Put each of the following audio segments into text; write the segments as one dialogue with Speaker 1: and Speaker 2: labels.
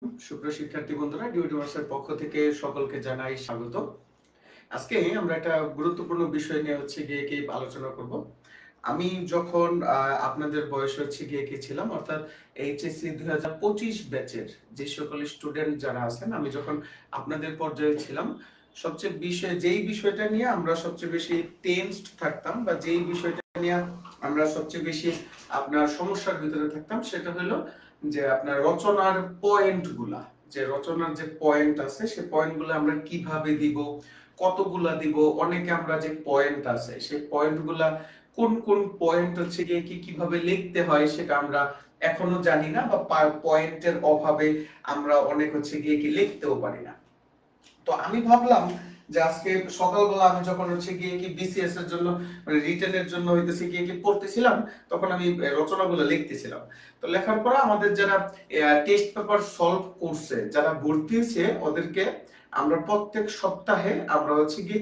Speaker 1: সুপ্রিয় শিক্ষার্থী বন্ধুরা, ডিউটিভার্সের পক্ষ থেকে সকলকে জানাই স্বাগত। আজকে আমরা একটা গুরুত্বপূর্ণ বিষয় নিয়ে কি আলোচনা করব। আমি যখন আপনাদের বয়স কি ছিলাম, অর্থাৎ এইচএসসি 2025 ব্যাচের যে সকল স্টুডেন্ট যারা আছেন, আমি যখন আপনাদের পর্যায়ে ছিলাম, যেই বিষয়টা নিয়ে আমরা সবচেয়ে বেশি টেনসড থাকতাম বা যেই বিষয়টা নিয়ে আমরা সবচেয়ে বেশি আপনার সমস্যার ভিতরে থাকতাম, সেটা হলো যে আপনার রচনার পয়েন্টগুলা, যে রচনার যে পয়েন্ট আছে সেই পয়েন্টগুলো আমরা কিভাবে দিব, কতগুলা দিব, অনেকে আমরা যে পয়েন্ট আছে সেই পয়েন্টগুলা কোন কোন পয়েন্ট কিভাবে লিখতে হয় সেটা আমরা এখনো জানি না, বা পয়েন্টের অভাবে আমরা অনেক কি লিখতেও পারি না। তো আমি ভাবলাম যে আজকে সকালবেলা আমি যখন কি বিসিএস এর জন্য মানে রিটেনের জন্য কি পড়তেছিলাম, তখন আমি রচনাগুলো লিখতেছিলাম। তো লেখার পর আমাদের যারা টেস্ট পেপার সলভ করছে, যারা ভর্তি হয়েছে, ওদেরকে আমরা প্রত্যেক সপ্তাহে আমরা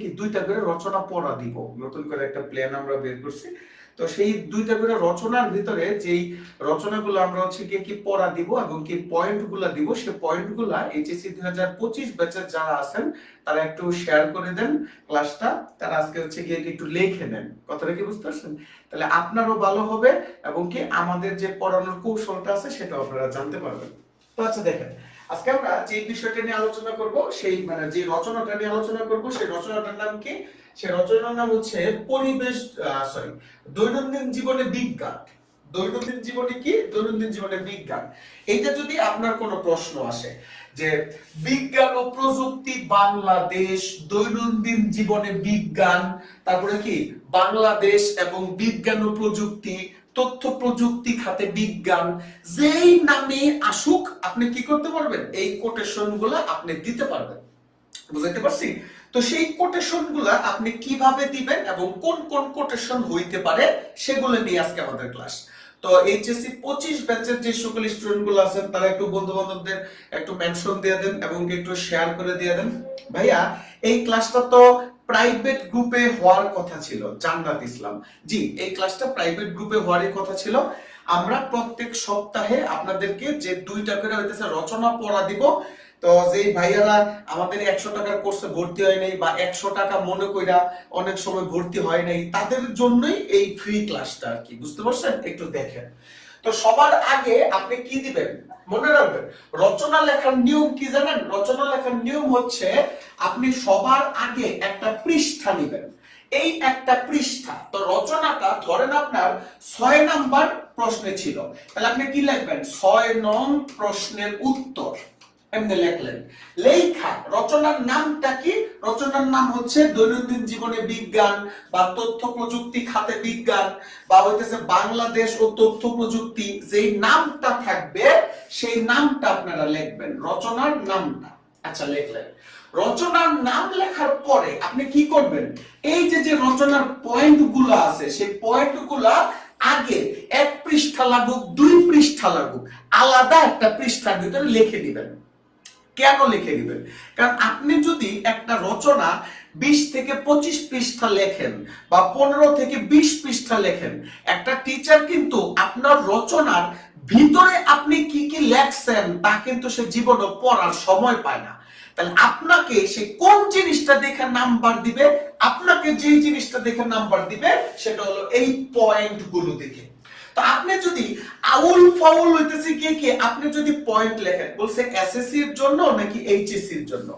Speaker 1: কি 2টা করে রচনা পড়া দিব। নতুন করে একটা প্ল্যান আমরা বের করছি। তো সেই 2টা করে রচনার ভিতরে যেই রচনাগুলো আমরা কি পড়া দিব এবং কি পয়েন্টগুলো দিব, সেই পয়েন্টগুলো এইচএসসি 2025 ব্যাচের যারা আছেন তারা একটু শেয়ার করে দেন ক্লাসটা। তারা আজকে একটু লিখে নেন। কথাটা কি বুঝতে পারছেন? তাহলে আপনারও ভালো হবে এবং কি আমাদের যে পড়ানোর কৌশলটা আছে সেটাও আপনারা জানতে পারবেন। তো আচ্ছা দেখেন, আজকে আমরা যে বিষয়টা নিয়ে আলোচনা করব, সেই যে রচনাটা নিয়ে আলোচনা করব, সেই রচনাটার নাম কি? সেই রচনার নাম হচ্ছে পরিবেশ দৈনন্দিন জীবনে বিজ্ঞান। দৈনন্দিন জীবনে কি? দৈনন্দিন জীবনে বিজ্ঞান। এইটা যদি আপনার কোনো প্রশ্ন আসে যে বিজ্ঞান ও প্রযুক্তি বাংলাদেশ, দৈনন্দিন জীবনে বিজ্ঞান, তারপরে কি বাংলাদেশ এবং বিজ্ঞান ও প্রযুক্তি, তথ্য প্রযুক্তি খাতে বিজ্ঞান, যেই নামে আসুক আপনি কি করতে পারবেন? এই কোটেশন গুলা আপনি দিতে পারবেন। বুঝাইতে পারছি? তো সেই কোটেশন গুলা আপনি কিভাবে দিবেন এবং কোন কোন কোটেশন হইতে পারে সেগুলো নিয়ে আজকে আমাদের ক্লাস। তো এইচএসসি 25 ব্যাচের যে সকল স্টুডেন্ট গুলো আছেন তারা একটু বন্ধু বান্ধবদের একটু মেনশন দিয়ে দেন এবং একটু শেয়ার করে দিয়ে দেন। ভাইয়া, এই ক্লাসটা তো প্রাইভেট গ্রুপে হওয়ার কথা ছিল, জান্নাত ইসলাম জি, এই ক্লাসটা প্রাইভেট গ্রুপে হওয়ারই কথা ছিল। আমরা প্রত্যেক সপ্তাহে আপনাদেরকে যে 2টা করে হইতেছে রচনা পড়া দিব। তো যেই ভাইয়ারা আমাদের 100 টাকার কোর্সে ভর্তি হয় নাই বা 100 টাকা মনে কইরা অনেক সময় ভর্তি হয় নাই, তাদের জন্যই এই ফ্রি ক্লাসটা আর কি। বুঝতে পারছেন? একটু দেখেন। তো সবার আগে আপনি কি দিবেন মনে রাখবেন, রচনা লেখার নিয়ম কি জানেন? রচনা লেখার নিয়ম হচ্ছে আপনি সবার আগে একটা পৃষ্ঠা নেবেন। এই একটা পৃষ্ঠা, তো রচনাটা ধরেন আপনার 6 নাম্বার প্রশ্নে ছিল, তাহলে আপনি কি লিখবেন? 6 নং প্রশ্নের উত্তর এমনি লিখলেন। লেখা রচনার নামটা কি? রচনার নাম হচ্ছে দৈনন্দিন জীবনে বিজ্ঞান বা তথ্য প্রযুক্তি খাতে বিজ্ঞান বা হইতেছে বাংলাদেশ ও তথ্য প্রযুক্তি। যেই নামটা থাকবে সেই নামটা আপনারা লিখবেন, রচনার নামটা। আচ্ছা, লিখলেন। রচনার নাম লেখার পরে আপনি কি করবেন? এই যে যে রচনার পয়েন্টগুলো আছে সেই পয়েন্টগুলো আগে 1 পৃষ্ঠা লাগুক 2 পৃষ্ঠা লাগুক আলাদা একটা পৃষ্ঠার ভিতরে লিখে দিবেন। কেন লিখে দিবেন? কারণ আপনি যদি একটা রচনা 20 থেকে 25 পৃষ্ঠা লেখেন বা 15 থেকে 20 পৃষ্ঠা লেখেন, একটা টিচার কিন্তু আপনার রচনার ভিতরে আপনি কি কি লেখছেন তা কিন্তু সে জীবনে পড়ার সময় পায় না। তাহলে আপনাকে সে কোন জিনিসটা দেখে নাম্বার দিবে? আপনাকে যে জিনিসটা দেখে নাম্বার দিবে সেটা হলো এই পয়েন্টগুলো দেখে। তো আপনি যদি আউল ফাউল হইতেছে কি আপনি যদি পয়েন্ট লেখেন, বলছে এসএসসি এর জন্য নাকি এইচএসসি এর জন্য?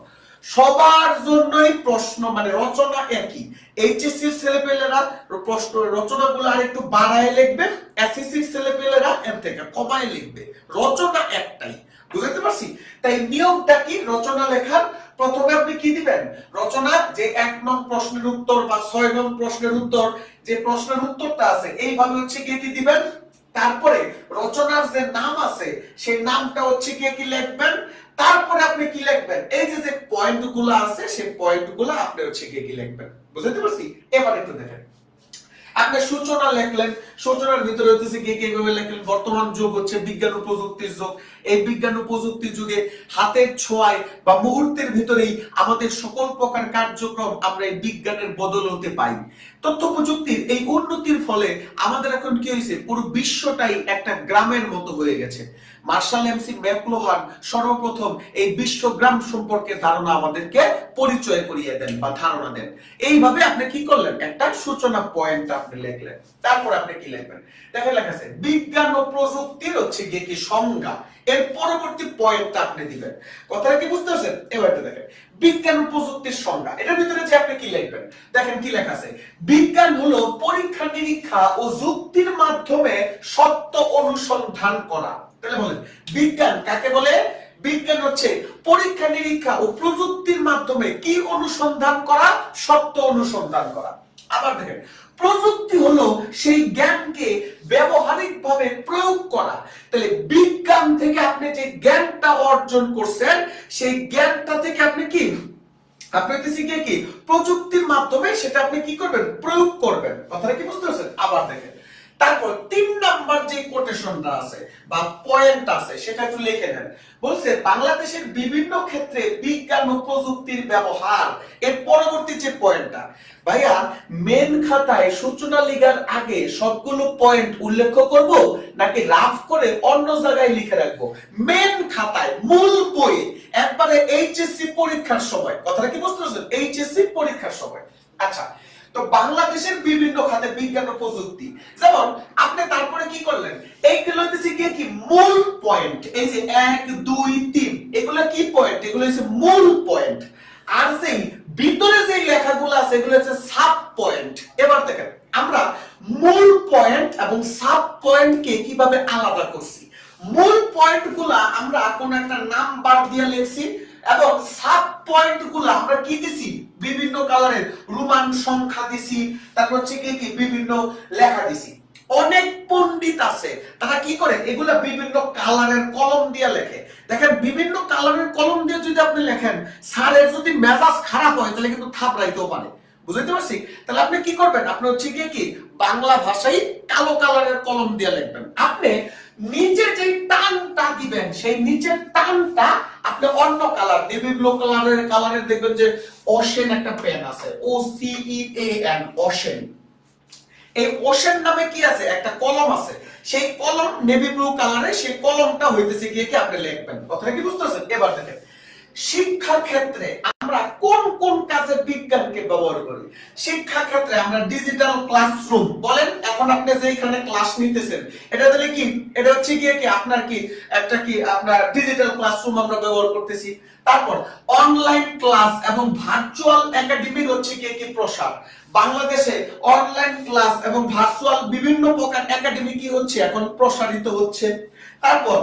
Speaker 1: সবার জন্যই প্রশ্ন মানে রচনা একই। এইচএসসি এর ছেলেপেলেরা প্রশ্ন রচনাগুলো আর একটু বাড়ায় লিখবে, এসএসসি এর ছেলেপেলেরা এর থেকে কমায় লিখবে। রচনা একটাই। বুঝতে পারছি? তাই নিয়মটা কি রচনা লেখার? প্রথমে আপনি কি দিবেন? রচনার যে 1 নং প্রশ্নের উত্তর বা 6 নং প্রশ্নের উত্তর, যে প্রশ্নের উত্তরটা আছে এইভাবে কি দিবেন। তারপরে রচনার যে নাম আছে সেই নামটা কি লিখবেন। তারপরে আপনি কি লিখবেন? এই যে যে পয়েন্টগুলো আছে সেই পয়েন্টগুলো আপনি কি লিখবেন। বুঝতে পারছি? এবার একটু দেখেন। আপনি সূচনা লিখলেন, সূচনার ভিতরে হচ্ছে কি কিভাবে লিখলেন, বর্তমান যুগ হচ্ছে বিজ্ঞান ও প্রযুক্তির যুগ। এই বিজ্ঞান ও প্রযুক্তির যুগে হাতের ছোঁয়ায় বা মুহূর্তের ভিতরেই আমাদের সকল প্রকার কার্যক্রম আমরা এই বিজ্ঞানের বদৌলতে পাই। তথ্য প্রযুক্তির এই উন্নতির ফলে আমাদের এখন কি হয়েছে, পুরো বিশ্বটাই একটা গ্রামের মতো হয়ে গেছে। মার্শাল এমসি ম্যাকলুহান সর্বপ্রথম এই বিশ্বগ্রাম সম্পর্কে ধারণা আমাদেরকে পরিচয় করিয়ে দেন বা ধারণা দেন। এইভাবে আপনি কি করলেন, একটা সূচনা পয়েন্ট আপনি লিখলেন। তারপর আপনি কি লিখবেন, দেখেন লেখা আছে বিজ্ঞান ও প্রযুক্তির হচ্ছে গিয়ে কি সংজ্ঞা। এর পরবর্তী পয়েন্টটা আপনি দিবেন। কথাটা কি বুঝতে পারছেন? এবারে দেখেন বিজ্ঞান ও প্রযুক্তির সংজ্ঞা, এটার ভিতরে যে আপনি কি লিখবেন, দেখেন কি লেখা আছে, বিজ্ঞান হলো পরীক্ষা নিরীক্ষা ও যুক্তির মাধ্যমে সত্য অনুসন্ধান করা। তাহলে বলেন বিজ্ঞান কাকে বলে? বিজ্ঞান হচ্ছে পরীক্ষা নিরীক্ষা ও প্রযুক্তির মাধ্যমে কি অনুসন্ধান করা? সত্য অনুসন্ধান করা। আবার দেখেন প্রযুক্তি হলো সেই জ্ঞানকে ব্যবহারিকভাবে প্রয়োগ করা। তাহলে বিজ্ঞান থেকে আপনি যে জ্ঞানটা অর্জন করছেন, সেই জ্ঞানটা থেকে আপনি কি কি প্রযুক্তির মাধ্যমে সেটা আপনি কি করবেন, প্রয়োগ করবেন। কথাটা কি বুঝতে পারছেন? আবার দেখেন তারপর 3 নাম্বার যে কোটেশনটা আছে বা পয়েন্ট আছে সেটা একটু লিখে নেন। বলছে বাংলাদেশের বিভিন্ন ক্ষেত্রে বিজ্ঞান ও প্রযুক্তির ব্যবহার। এর পরবর্তী যে পয়েন্টটা, ভাইয়া মেন খাতায় সূচনা লিখার আগে সবগুলো পয়েন্ট উল্লেখ করব নাকি রাফ করে অন্য জায়গায় লিখে রাখবো? মেন খাতায়, মূল বই, একবারে এইচএসসি পরীক্ষার সময়। কথাটা কি বুঝতে পারছেন? এইচএসসি পরীক্ষার সময়। আচ্ছা, তো বাংলাদেশের বিভিন্ন খাতে বিজ্ঞান ও প্রযুক্তি, যেমন আপনি তারপরে কি করলেন, এইগুলো হচ্ছে কি মূল পয়েন্ট। এই যে 1 2 3 এগুলো কি পয়েন্ট? এগুলো হচ্ছে মূল পয়েন্ট। আর যেই ভিতরে যে লেখাগুলো আছে এগুলো হচ্ছে সাব পয়েন্ট। এবার দেখেন আমরা মূল পয়েন্ট এবং সাব পয়েন্টকে কিভাবে আলাদা করছি। মূল পয়েন্টগুলা আমরা কোন একটা নাম্বার দিয়ে লিখছি এবং সাব পয়েন্টগুলো আমরা কি দিছি, বিভিন্ন কালারের রোমান সংখ্যা দিছি, তারপর হচ্ছে কি বিভিন্ন লেখা দিছি। অনেক পণ্ডিত আছে তারা কি করে, এগুলা বিভিন্ন কালারের কলম দিয়ে লেখে। দেখেন বিভিন্ন কালারের কলম দিয়ে যদি আপনি লেখেন, স্যারের যদি মেজাজ খারাপ হয় তাহলে কিন্তু থাপড়াইতেও পারে। বুঝতে পারছি? তাহলে আপনি কি করবেন, আপনি হচ্ছে কি বাংলা ভাষায় কালো কালারের কলম দিয়ে লিখবেন। আপনি নিচে যে টানটা দিবেন সেই নিচের টানটা আপনি অন্য কালার, নেভি ব্লু কালারের দেখবেন যে ওশেন একটা পেন আছে, OCEAN, ওশেন। এই ওশেন নামে কি আছে, একটা কলম আছে। সেই কলম নেভি ব্লু কালারে, সেই কলমটা হইতেছে কি আপনি লিখবেন। কথাটা কি বুঝতে পারছেন? এবার দেখেন শিক্ষার ক্ষেত্রে আমরা কোন কোন কাজে বিজ্ঞানকে ব্যবহার করি। শিক্ষা ক্ষেত্রে আমরা ডিজিটাল ক্লাসরুম বলেন, এখন আপনি যেখানে ক্লাস নিতেছেন এটা দিলে কি, এটা হচ্ছে কি আপনার কি একটা কি আপনার ডিজিটাল ক্লাসরুম আমরা ব্যবহার করতেছি। তারপর অনলাইন ক্লাস এবং ভার্চুয়াল একাডেমির হচ্ছে কি প্রসার। বাংলাদেশে অনলাইন ক্লাস এবং ভার্চুয়াল বিভিন্ন প্রকার একাডেমি কি হচ্ছে, এখন প্রসারিত হচ্ছে। তারপর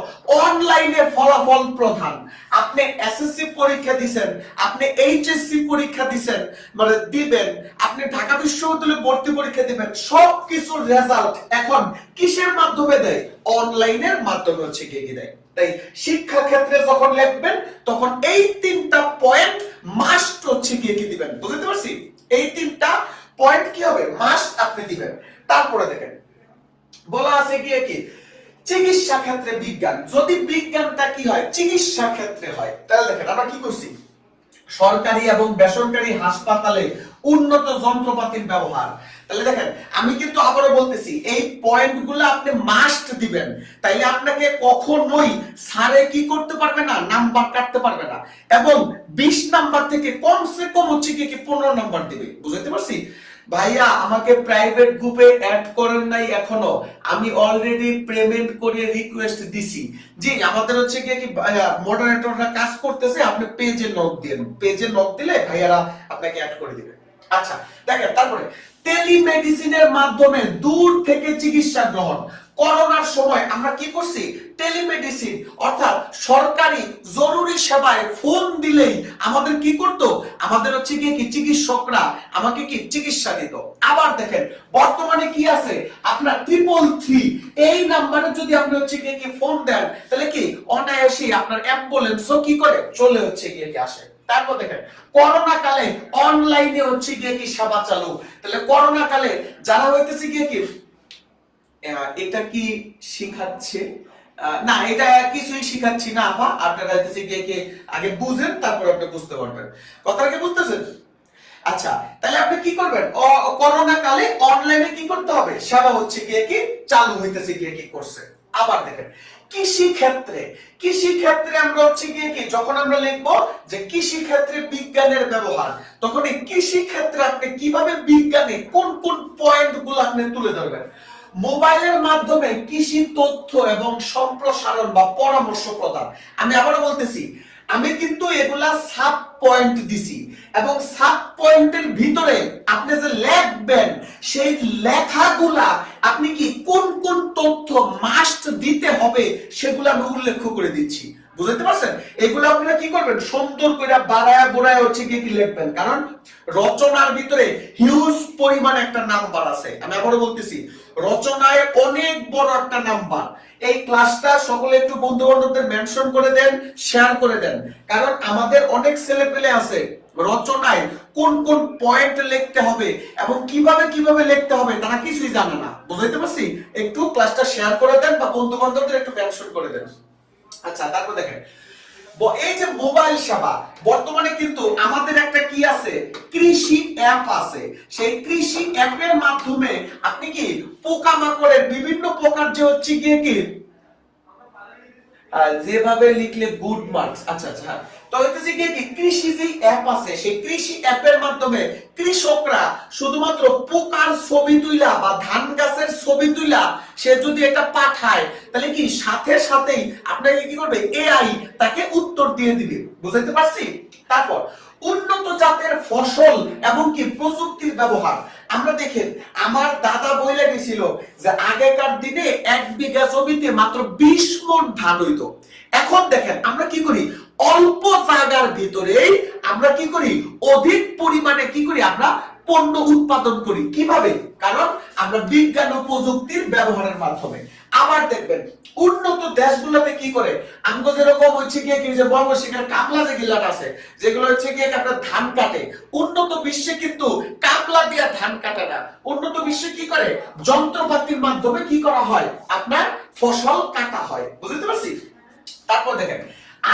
Speaker 1: অনলাইনে ফলাফল প্রদান। আপনি এসএসসি পরীক্ষা দিবেন, আপনি এইচএসসি পরীক্ষা দিবেন মানে দিবেন, আপনি ঢাকা বিশ্ববিদ্যালয়ে ভর্তি পরীক্ষা দিবেন, সবকিছুর রেজাল্ট এখন কিসের মাধ্যমে দেয়? অনলাইনের মাধ্যমে হচ্ছে কি দেয়। তাই শিক্ষা ক্ষেত্রে যখন লিখবেন তখন এই 3টা পয়েন্ট মাস্ট হচ্ছে কি দিবেন। বুঝতে পারছি? এই 3টা পয়েন্ট কি হবে, মাস্ট আপনি দিবেন। তারপরে দেখেন বলা আছে কি চিকিৎসা ক্ষেত্রে বিজ্ঞান। যদি বিজ্ঞানটা কি হয়, চিকিৎসা ক্ষেত্রে হয়, তাহলে দেখেন আমরা কি করছি, সরকারি এবং বেসরকারি হাসপাতালে উন্নত যন্ত্রপাতির ব্যবহার। তাহলে দেখেন আমি কিন্তু আবারো বলতেছি এই পয়েন্টগুলো আপনি মাস্ট দিবেন, তাইলে আপনাকে কখনোই স্যারে কি করতে পারবে না, নাম্বার কাটতে পারবে না। এবং 20 নাম্বার থেকে কমসে কম হচ্ছে কি 15 নাম্বার দিবে। বুঝতে পারছি? ভাইয়া আমাকে প্রাইভেট গ্রুপে অ্যাড করেন নাই এখনো, আমি অলরেডি পেমেন্ট করে রিকোয়েস্ট দিছি। জি আমাদের হচ্ছে কি মডারেটররা কাজ করতেছে, আপনি পেজে নক দেন, পেজে নক দিলে ভাইয়ারা আপনাকে অ্যাড করে দিবে। আচ্ছা দেখেন তারপরে টেলিমেডিসিনের মাধ্যমে দূর থেকে চিকিৎসা গ্রহণ। করোনার সময় আমরা কি করছি, টেলিমেডিসিন অর্থাৎ সরকারি জরুরি সেবায় ফোন দিলেই আমাদের কি করতো, আমাদের হচ্ছে কি চিকিৎসকরা আমাকে কি চিকিৎসা দিত। আবার দেখেন বর্তমানে কি আছে, আপনার 333 এই নাম্বারে যদি আপনি হচ্ছে কি ফোন দেন তাহলে কি অনায়াসে আপনার অ্যাম্বুলেন্সও কি করে চলে হচ্ছে কি আসে। তারপর দেখেন করোনা কালে অনলাইনে হচ্ছে গিয়ে কি সেবা চালু। তাহলে করোনা কালে যারা হইতেছে গিয়ে কি এটা কি শিখাচ্ছে না, এটা কিছুই শিখাচ্ছি না আপা, আপনারা হইতেছে গিয়ে কি আগে বুঝেন তারপর আপনি বুঝতে পারবেন। কথাটা কি বুঝতেছেন? আচ্ছা, তাহলে আপনি কি করবেন? করোনা কালে অনলাইনে কি করতে হবে? সেবা হচ্ছে গিয়ে কি চালু হইতেছে গিয়ে কি করছে। আবার দেখেন কৃষি ক্ষেত্রে, কৃষি ক্ষেত্রে আমরা হচ্ছে গিয়ে কি যখন আমরা লিখবো যে কৃষি ক্ষেত্রে বিজ্ঞানের ব্যবহার, তখন এই কৃষি ক্ষেত্রে আপনি কিভাবে বিজ্ঞানে কোন কোন পয়েন্ট গুলো আপনি তুলে ধরবেন। মোবাইলের মাধ্যমে কৃষি তথ্য এবং সম্প্রসারণ বা পরামর্শ প্রদান। আমি আবারও বলতেছি, আমি কিন্তু এগুলা সাব পয়েন্ট দিছি এবং সাব পয়েন্টের ভিতরে আপনি যে লিখবেন সেই লেখাগুলা আপনি কি কোন কোন তথ্য মাস্ট দিতে হবে সেগুলো আমি উল্লেখ করে দিচ্ছি। বুঝতে পারছেন? এগুলো আপনারা কি করবেন? সুন্দর করে বাড়ায়া বোড়ায় হচ্ছে কি লিখবেন, কারণ রচনার ভিতরে হিউজ পরিমাণ একটা নাম্বার আছে। আমি আবারও বলতেছি, রচনায় অনেক বড় একটা নাম্বার। এই ক্লাসটা সকলে একটু বন্ধু বান্ধবদের মেনশন করে দেন, শেয়ার করে দেন, কারণ আমাদের অনেক ছেলেপেলে আছে রচনায় কোন কোন পয়েন্ট লিখতে হবে এবং কিভাবে কিভাবে লিখতে হবে তারা কিছুই জানে না। বুঝাইতে পারছি? একটু ক্লাসটা শেয়ার করে দেন বা বন্ধু বান্ধবদের একটু মেনশন করে দেন। আচ্ছা, তারপর দেখেন এই যে মোবাইল সেবা, বর্তমানে কিন্তু আমাদের একটা কি আছে? কৃষি অ্যাপ আছে। সেই কৃষি অ্যাপের মাধ্যমে আপনি কি পোকামাকড়ের বিভিন্ন প্রকার যে হচ্ছে গিয়ে কি যেভাবে লিখলে গুড মার্কস। আচ্ছা আচ্ছা, তো হইতেছে কি কৃষি যে অ্যাপ আছে সেই কৃষি অ্যাপের মাধ্যমে কৃষকরা শুধুমাত্র পোকার ছবি তুইলা বা ধান গাছের ছবি তুইলা সে যদি এটা পাঠায় তাহলে কি সাথে সাথেই আপনাকে কি করবে? এআই তাকে উত্তর দিয়ে দিবে। বুঝাইতে পারছি? তারপর উন্নত জাতের ফসল এবং কি প্রযুক্তির ব্যবহার। আমরা দেখেন আমার দাদা বইলে গেছিল যে আগেকার দিনে 1 বিঘা জমিতে মাত্র 20 মণ ধান হইতো। এখন দেখেন আমরা কি করি? অল্প জায়গার ভিতরেই আমরা কি করি? অধিক পরিমাণে কি করি? আমরা পণ্য উৎপাদন করি। কিভাবে? কারণ আমরা বিজ্ঞান ও প্রযুক্তির ব্যবহারের মাধ্যমে। আবার দেখবেন উন্নত দেশগুলোতে কি করে? আমগো যেরকম হচ্ছে গিয়ে কি যে ময়মনসিংহের কামলা যে গিলাট আছে যেগুলো হচ্ছে গিয়ে আপনার ধান কাটে, উন্নত বিশ্বে কিন্তু কামলা দিয়ে ধান কাটে না। উন্নত বিশ্বে কি করে? যন্ত্রপাতির মাধ্যমে কি করা হয়? আপনার ফসল কাটা হয়। বুঝতে পারছি? তারপর দেখেন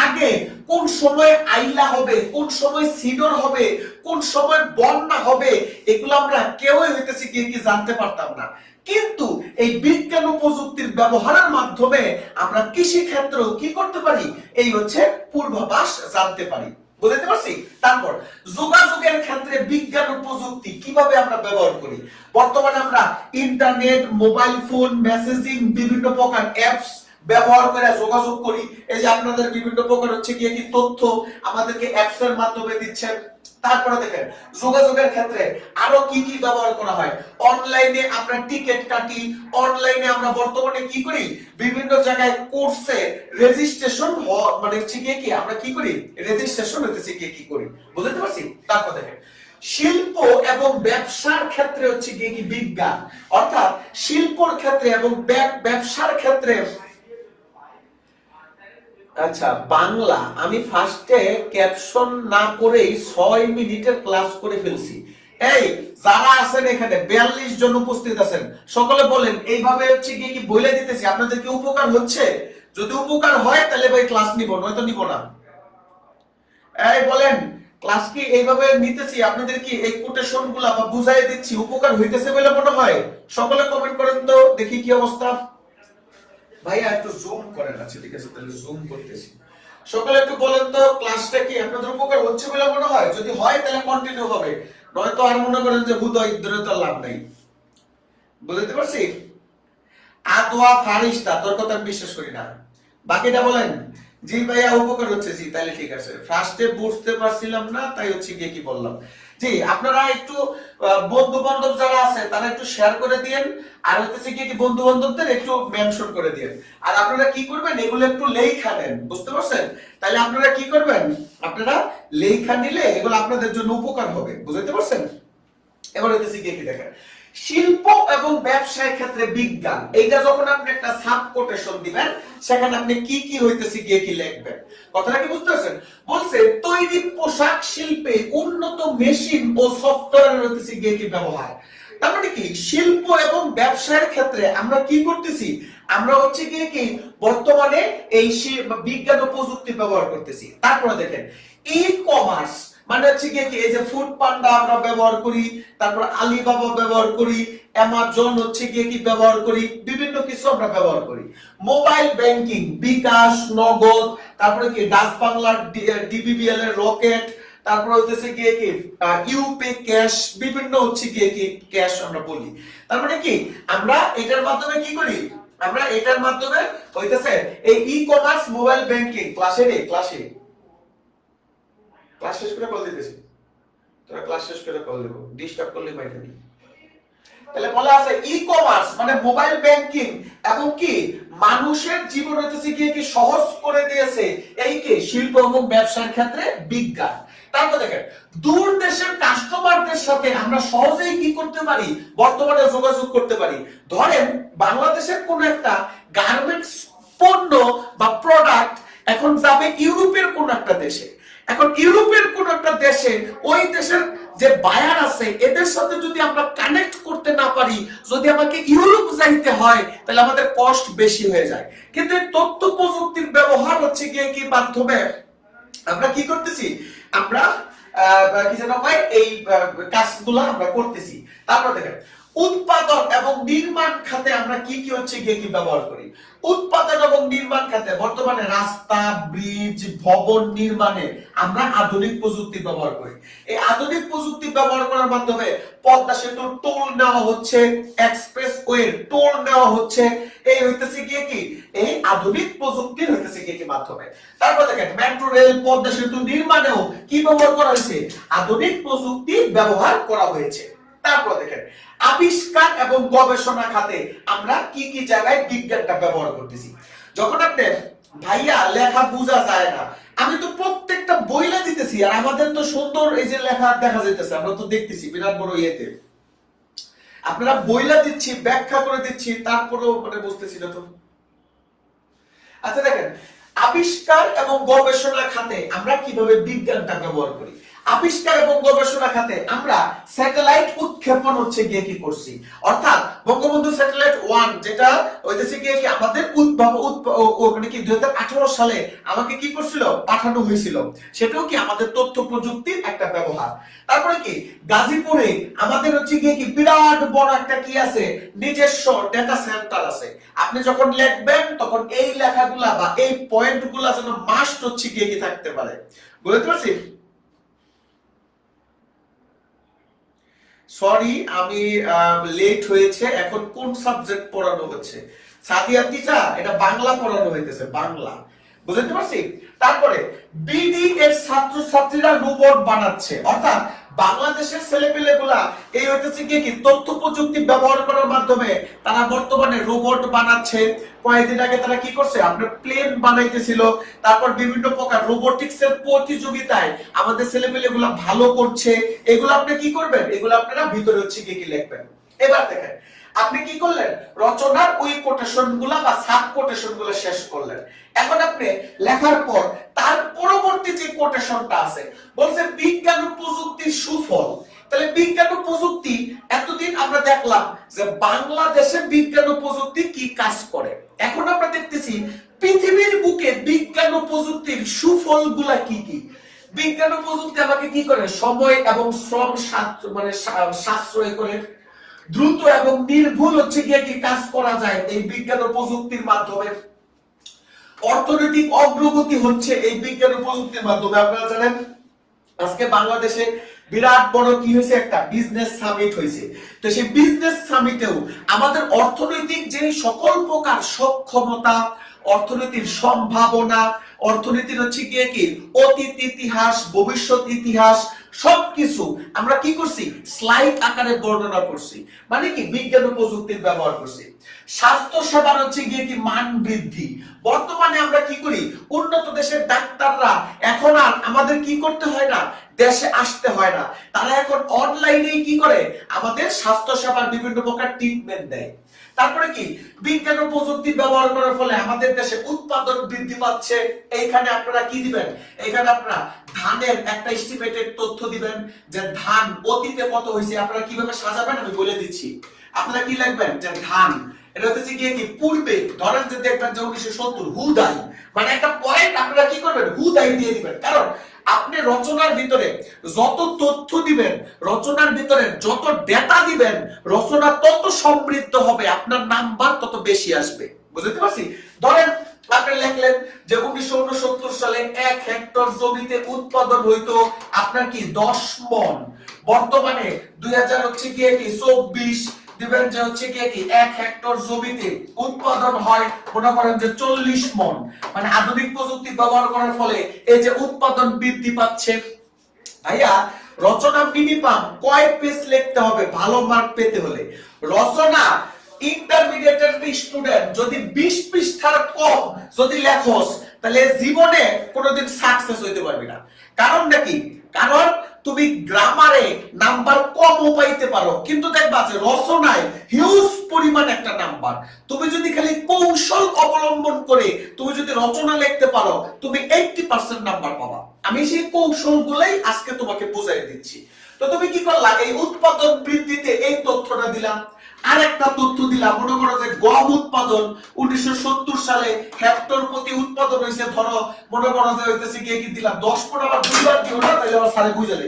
Speaker 1: আগে কোন সময় আইলা হবে, কোন সময় সিডর হবে, কোন সময় বন্যা হবে, এগুলো আমরা কেউই হইতেছি কি জানতে পারতাম না। কিন্তু এই বিজ্ঞান ও প্রযুক্তির ব্যবহারের মাধ্যমে আমরা কৃষি ক্ষেত্রেও কি করতে পারি? এই হচ্ছে পূর্বাভাস জানতে পারি। বুঝতে পারছি? তারপর যোগাযোগের ক্ষেত্রে বিজ্ঞান ও প্রযুক্তি কিভাবে আমরা ব্যবহার করি। বর্তমানে আমরা ইন্টারনেট, মোবাইল ফোন, মেসেজিং, বিভিন্ন প্রকার অ্যাপস ব্যবহার করে যোগাযোগ করি। এই যে আপনাদের বিভিন্ন প্রকার হচ্ছে কি তথ্য আমাদেরকে অ্যাপস এর মাধ্যমে দিচ্ছেন। তারপরে দেখেন যোগাযোগের ক্ষেত্রে আরো কি কি ব্যবহার করা হয়। অনলাইনে আমরা টিকিট কাটি, অনলাইনে আমরা বর্তমানে কি করি? বিভিন্ন জায়গায় কোর্সে রেজিস্ট্রেশন মানে হচ্ছে কি আমরা কি করি? রেজিস্ট্রেশন হচ্ছে কি করি। বুঝতে পারছি? তারপর দেখেন শিল্প এবং ব্যবসার ক্ষেত্রে হচ্ছে কি বিজ্ঞান, অর্থাৎ শিল্পর ক্ষেত্রে এবং ব্যবসার ক্ষেত্রে। আচ্ছা, বাংলা আমি ফার্স্টে ক্যাপশন না করেই 6 মিনিটের ক্লাস করে ফেলছি। এই যারা আছেন এখানে 42 জন উপস্থিত আছেন, সকলে বলেন এইভাবে হচ্ছে কি বলে দিতেছি আপনাদের কি উপকার হচ্ছে? যদি উপকার হয় তাহলে ভাই ক্লাস নিব, নয়তো নিব না। এই বলেন ক্লাস কি এইভাবে নিতেছি আপনাদের কি এই কোটেশনগুলো বা বুঝাই দিচ্ছি উপকার হইতেছে বলে মনে হয়? সকলে কমেন্ট করেন তো দেখি কি অবস্থা। ভাইয়া একটু জুম করেন। আচ্ছা ঠিক আছে, তাহলে জুম করতেছি। সকলে একটু বলেন তো ক্লাসটা কি আপনাদের উপকার হচ্ছে বলে মনে হয়? যদি হয় তাহলে কন্টিনিউ হবে, নয়তো আর মনে করেন যে হুদয় ধরে তো লাভ নাই। বুঝতে পারছি? আদোয়া ফারিস্তা তোর কথা আমি বিশ্বাস করি না। বাকিটা বলেন। জি ভাইয়া উপকার হচ্ছে। জি তাহলে ঠিক আছে। ফার্স্টে বুঝতে পারছিলাম না তাই হচ্ছে কি বললাম। জি আপনারা একটু বন্ধু বান্ধব যারা আছে তারা একটু শেয়ার করে দিয়েন, আর হচ্ছে কি বন্ধু বান্ধবদের একটু মেনশন করে দিয়েন। আর আপনারা কি করবেন? এগুলো একটু লেখা নেন। বুঝতে পারছেন? তাহলে আপনারা কি করবেন? আপনারা লেখা নিলে এগুলো আপনাদের জন্য উপকার হবে। বুঝতে পারছেন? এবার হচ্ছে কি দেখেন শিল্প এবং ব্যবসায়ের ক্ষেত্রে বিজ্ঞান, এইটা যখন আপনি একটা সাব কোটেশন দিবেন সেখানে আপনি কি কি হইতেছে কি লিখবেন। কথাটা কি বুঝতে পারছেন? বলছে তৈরি পোশাক শিল্পে উন্নত মেশিন ও সফটওয়্যার হচ্ছে গিয়ে কি ব্যবহার। তার মানে কি শিল্প এবং ব্যবসায়ের ক্ষেত্রে আমরা কি করতেছি, আমরা হচ্ছে গিয়ে কি বর্তমানে এই বিজ্ঞান ও প্রযুক্তি ব্যবহার করতেছি। তারপরে দেখেন ই কমার্স মানে হচ্ছে গিয়ে কি এই যে ফুড পান্ডা আমরা ব্যবহার করি, তারপর আলিবাবা ব্যবহার করি, অ্যামাজন হচ্ছে গিয়ে কি ব্যবহার করি, বিভিন্ন কিছু আমরা ব্যবহার করি। মোবাইল ব্যাংকিং বিকাশ, নগদ, তারপরে কি ডাচ বাংলার ডিবিবিএল এর রকেট, তারপর হচ্ছে গিয়ে কি ইউপে ক্যাশ, বিভিন্ন হচ্ছে গিয়ে কি ক্যাশ আমরা বলি। তার মানে কি আমরা এটার মাধ্যমে কি করি, আমরা এটার মাধ্যমে হইতেছে এই ই কমার্স মোবাইল ব্যাংকিং ক্লাসে ক্লাস শেষ করে কল দিতেছি, তোরা ক্লাস শেষ করে কল দেবো, ডিস্টার্ব করলে বাইরে নেই। তাহলে বলা আছে ই কমার্স মানে মোবাইল ব্যাংকিং এবং কি মানুষের জীবন হইতেছে কি সহজ করে দিয়েছে এই কি শিল্প এবং ব্যবসার ক্ষেত্রে বিজ্ঞান। তারপর দেখেন দূর দেশের কাস্টমারদের সাথে আমরা সহজেই কি করতে পারি, বর্তমানে যোগাযোগ করতে পারি। ধরেন বাংলাদেশের কোন একটা গার্মেন্টস পণ্য বা প্রোডাক্ট এখন যাবে ইউরোপের কোন একটা দেশে, এখন ইউরোপের কোন একটা দেশে ওই দেশের যে বায়ার আছে এদের সাথে যদি আমরা কানেক্ট করতে না পারি, যদি আমাকে ইউরোপ যাইতে হয় তাহলে আমাদের কস্ট বেশি হয়ে যায়। কিন্তু এই তথ্য প্রযুক্তির ব্যবহার হচ্ছে গিয়ে কি মাধ্যমে আমরা কি করতেছি, আমরা কি যেন হয় এই কাজগুলো আমরা করতেছি। তারপর দেখেন উৎপাদন এবং নির্মাণ খাতে আমরা কি কি হচ্ছে গিয়ে কি ব্যবহার করি। উৎপাদন এবং নির্মাণ খাতে বর্তমানে রাস্তা, ব্রিজ, ভবন নির্মাণে আমরা আধুনিক প্রযুক্তি ব্যবহার করি। এই আধুনিক প্রযুক্তি ব্যবহার করার মাধ্যমে পদ্মা সেতুর টোল নেওয়া হচ্ছে, এক্সপ্রেস ওয়ে টোল নেওয়া হচ্ছে, এই হইতেছে গিয়ে কি এই আধুনিক প্রযুক্তির হইতেছে গিয়ে কি মাধ্যমে। তারপর দেখেন মেট্রো রেল, পদ্মা সেতু নির্মাণেও কি ব্যবহার করা হয়েছে, আধুনিক প্রযুক্তি ব্যবহার করা হয়েছে। তারপর দেখেন আবিষ্কার এবং গবেষণা খাতে আমরা কি কি জায়গায় বিজ্ঞানটা ব্যবহার করতেছি। যখন আপনি ভাইয়া লেখা বোঝা যায় না, আমি তো প্রত্যেকটা বইলে দিতেছি, আর আমাদের তো সুন্দর এই যে লেখা দেখা যাইতেছে, আমরা তো দেখতেছি বিরাট বড় ইয়েতে, আপনারা বইলা দিচ্ছি, ব্যাখ্যা করে দিচ্ছি, তারপরেও মানে বুঝতেছি না তো। আচ্ছা দেখেন আবিষ্কার এবং গবেষণা খাতে আমরা কিভাবে বিজ্ঞানটা ব্যবহার করি। আবিষ্কার এবং গবেষণা খাতে আমরা স্যাটেলাইট উৎক্ষেপণ হচ্ছে গিয়ে কি করছি, অর্থাৎ বঙ্গবন্ধু স্যাটেলাইট 1 যেটা হইতেছে গিয়ে কি আমাদের মানে কি 2018 সালে আমাকে কি করছিল, পাঠানো হয়েছিল, সেটাও কি আমাদের তথ্য প্রযুক্তির একটা ব্যবহার। তারপরে কি গাজীপুরে আমাদের হচ্ছে গিয়ে কি বিরাট বড় একটা কি আছে, নিজস্ব ডেটা সেন্টার আছে। আপনি যখন লিখবেন তখন এই লেখাগুলা বা এই পয়েন্টগুলা যেন মাস্ট হচ্ছে গিয়ে কি থাকতে পারে, বুঝতে পারছি। সরি আমি লেট হয়েছে, এখন কোন সাবজেক্ট পড়ানো হচ্ছে, সাদিয়া টিচা এটা বাংলা পড়ানো হইতেছে, বাংলা, বুঝতে পারছি। তারপরে বিডি এর ছাত্রছাত্রীরা রোবট বানাচ্ছে, অর্থাৎ বাংলাদেশের ছেলেপেলেগুলা এই হইতেছে কি তথ্য প্রযুক্তি ব্যবহার করার মাধ্যমে তারা বর্তমানে রোবট বানাচ্ছে। কয়েকদিন আগে তারা কি করছে, আপনার প্লেন বানাইতেছিল, তারপর বিভিন্ন প্রকার রোবোটিক্স এর প্রতিযোগিতায় আমাদের ছেলেপেলেগুলা ভালো করছে। এগুলো আপনি কি করবেন, এগুলো আপনারা ভিতরে হচ্ছে কি লিখবেন। এবার দেখেন আপনি কি করলেন, রচনার ওই কোটেশন গুলা বা সাব কোটেশন গুলা শেষ করলেন। এখন আপনি লেখার পর তার পরবর্তী যে কোটেশনটা আছে বলছে বিজ্ঞান ও প্রযুক্তির সুফল। তাহলে বিজ্ঞান ও প্রযুক্তি এতদিন আমরা দেখলাম যে বাংলাদেশে বিজ্ঞান ও প্রযুক্তি কি কাজ করে, এখন আমরা দেখতেছি পৃথিবীর বুকে বিজ্ঞান ও প্রযুক্তির সুফল গুলা কি কি। বিজ্ঞান ও প্রযুক্তি আমাকে কি করে, সময় এবং শ্রম মানে সাশ্রয় করে, দ্রুত এবং নির্ভুল হচ্ছে গিয়ে কি কাজ করা যায় এই বিজ্ঞান ও প্রযুক্তির মাধ্যমে। অর্থনৈতিক অগ্রগতি হচ্ছে এই বিজ্ঞান ও প্রযুক্তির মাধ্যমে। আপনারা জানেন আজকে বাংলাদেশে বিরাট বড় কি হয়েছে, একটা বিজনেস সামিট হয়েছে। তো সেই বিজনেস সামিটেও আমাদের অর্থনৈতিক যে সকল প্রকার সক্ষমতা, অর্থনীতির সম্ভাবনা, অর্থনীতির হচ্ছে গিয়ে কি অতীত ইতিহাস, ভবিষ্যৎ ইতিহাস সবকিছু আমরা কি করছি, স্লাইড আকারে বর্ণনা করছি, মানে কি বিজ্ঞান ও প্রযুক্তির ব্যবহার করছি। স্বাস্থ্য সেবার হচ্ছে গিয়ে কি মান বৃদ্ধি। বর্তমানে আমরা কি করি, উন্নত দেশের ডাক্তাররা এখন আর আমাদের কি করতে হয় না, দেশে আসতে হয় না, তারা এখন অনলাইনে কি করে আমাদের স্বাস্থ্য সেবার বিভিন্ন প্রকার ট্রিটমেন্ট দেয়। তারপরে কি বিজ্ঞান ও প্রযুক্তি ব্যবহার করার ফলে আমাদের দেশে উৎপাদন বৃদ্ধি পাচ্ছে। এইখানে আপনারা কি দিবেন, এখানে আপনারা ধানের একটা এস্টিমেটেড তথ্য দিবেন যে ধান অতীতে কত হয়েছে। আপনারা কিভাবে সাজাবেন আমি বলে দিচ্ছি। আপনারা কি লিখবেন যে ধান এটা হচ্ছে কি পূর্বে ধরেন যে দেখবেন যে 1970 হুদাই, মানে একটা পয়েন্ট আপনারা কি করবেন হুদাই দিয়ে দিবেন। কারণ আপনি রচনার ভিতরে যত তথ্য দিবেন, রচনার ভিতরে যত ডেটা দিবেন, রচনা তত সমৃদ্ধ হবে, আপনার নাম্বার তত বেশি আসবে। বুঝতে পারছি? ধরেন আপনি লিখলেন যে 1969 সালে 1 হেক্টর জমিতে উৎপাদন হইতো আপনার কি 10 মণ। বর্তমানে 2024 দিবেন যে হচ্ছে কি 1 হেক্টর জমিতে উৎপাদন হয় মনে করেন যে 40 মণ। মানে আধুনিক প্রযুক্তি ব্যবহার করার ফলে এই যে উৎপাদন বৃদ্ধি পাচ্ছে। ভাইয়া রচনা মিনিমাম কয় পেজ লিখতে হবে ভালো মার্ক পেতে হলে? রচনা ইন্টারমিডিয়েটের স্টুডেন্ট যদি 20 পৃষ্ঠার কম যদি লেখোস তাহলে জীবনে কোনোদিন সাকসেস হইতে পারবি না। কারণটা কি? কারণ তুমি গ্রামারে নাম্বার কম পাইতে পারো, কিন্তু দেখবা যে রচনায় হিউজ পরিমাণ একটা নাম্বার। তুমি যদি খালি কৌশল অবলম্বন করে তুমি যদি রচনা লিখতে পারো তুমি 80% নাম্বার পাবা। আমি সেই কৌশলগুলাই আজকে তোমাকে বুঝাই দিচ্ছি। তো তুমি কি করলা, এই উৎপাদন বৃদ্ধিতে এই তথ্যটা দিলাম। আরেকটা তথ্য দিলাম, মনে করো যে গম উৎপাদন 1970 সালে হেক্টর প্রতি উৎপাদন হয়েছে ধরো মনে করো যে হইতেছে কি দিলাম 10 মণ। আবার দুইবার দিও না তাহলে আবার সারে বুঝালে।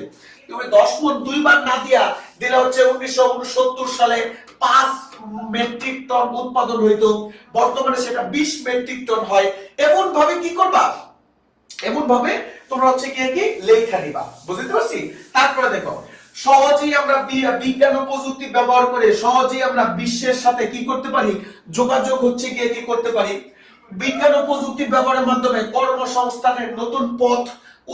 Speaker 1: তুমি 10 মণ দুইবার না দিয়া দিলে হচ্ছে 1969 সালে 5 মেট্রিক টন উৎপাদন হইতো, বর্তমানে সেটা 20 মেট্রিক টন হয়। এমন ভাবে কি করবা, এমন ভাবে তোমরা হচ্ছে কি লেখা নিবা। বুঝতে পারছি? তারপরে দেখো সহজেই আমরা বিজ্ঞান ও প্রযুক্তি ব্যবহার করে সহজেই আমরা বিশ্বের সাথে কি করতে পারি, যোগাযোগ হচ্ছে কি করতে পারি। বিজ্ঞান ও প্রযুক্তি ব্যবহারের মাধ্যমে কর্মসংস্থানের নতুন পথ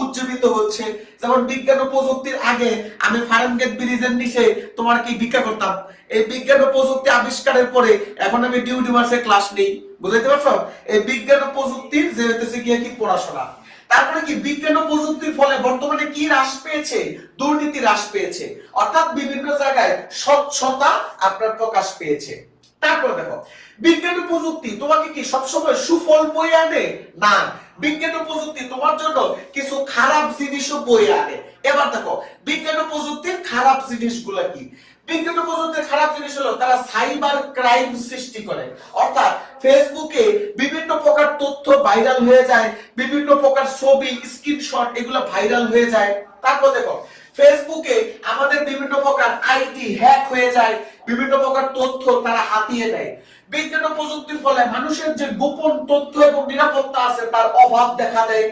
Speaker 1: উজ্জীবিত হচ্ছে। যেমন বিজ্ঞান ও প্রযুক্তির আগে আমি ফারেনগেট ব্রিজের নিচে তোমার কি ভিক্ষা করতাম। এই বিজ্ঞান ও প্রযুক্তি আবিষ্কারের পরে এখন আমি ডিউটিভার্সে ক্লাস নেই। বুঝতে পারছো? এই বিজ্ঞান ও প্রযুক্তির যে হচ্ছে কি পড়াশোনা। তারপরে কি বিজ্ঞান ও প্রযুক্তির ফলে বর্তমানে কি হ্রাস পেয়েছে, দুর্নীতি হ্রাস পেয়েছে, অর্থাৎ বিভিন্ন জায়গায় স্বচ্ছতা আপনার প্রকাশ পেয়েছে। তারপরে দেখো বিজ্ঞান ও প্রযুক্তি তোমাকে কি সবসময় সুফল বয়ে আনে না, বিজ্ঞান ও প্রযুক্তি তোমার জন্য কিছু খারাপ জিনিসও বয়ে আনে। এবার দেখো বিজ্ঞান ও প্রযুক্তির খারাপ জিনিসগুলো কি। বিজ্ঞান ও প্রযুক্তির খারাপ জিনিস হলো তারা সাইবার ক্রাইম সৃষ্টি করে, অর্থাৎ ফেসবুকে বিভিন্ন প্রকার তথ্য ভাইরাল হয়ে যায়, বিভিন্ন প্রকার ছবি স্ক্রিনশট এগুলো ভাইরাল হয়ে যায়। তারপর দেখো ফেসবুকে আমাদের বিভিন্ন প্রকার আইডি হ্যাক হয়ে যায়, বিভিন্ন প্রকার তথ্য তারা হাতিয়ে নেয়। বিজ্ঞান ও প্রযুক্তির ফলে মানুষের যে গোপন তথ্য এবং নিরাপত্তা আছে তার অভাব দেখা দেয়।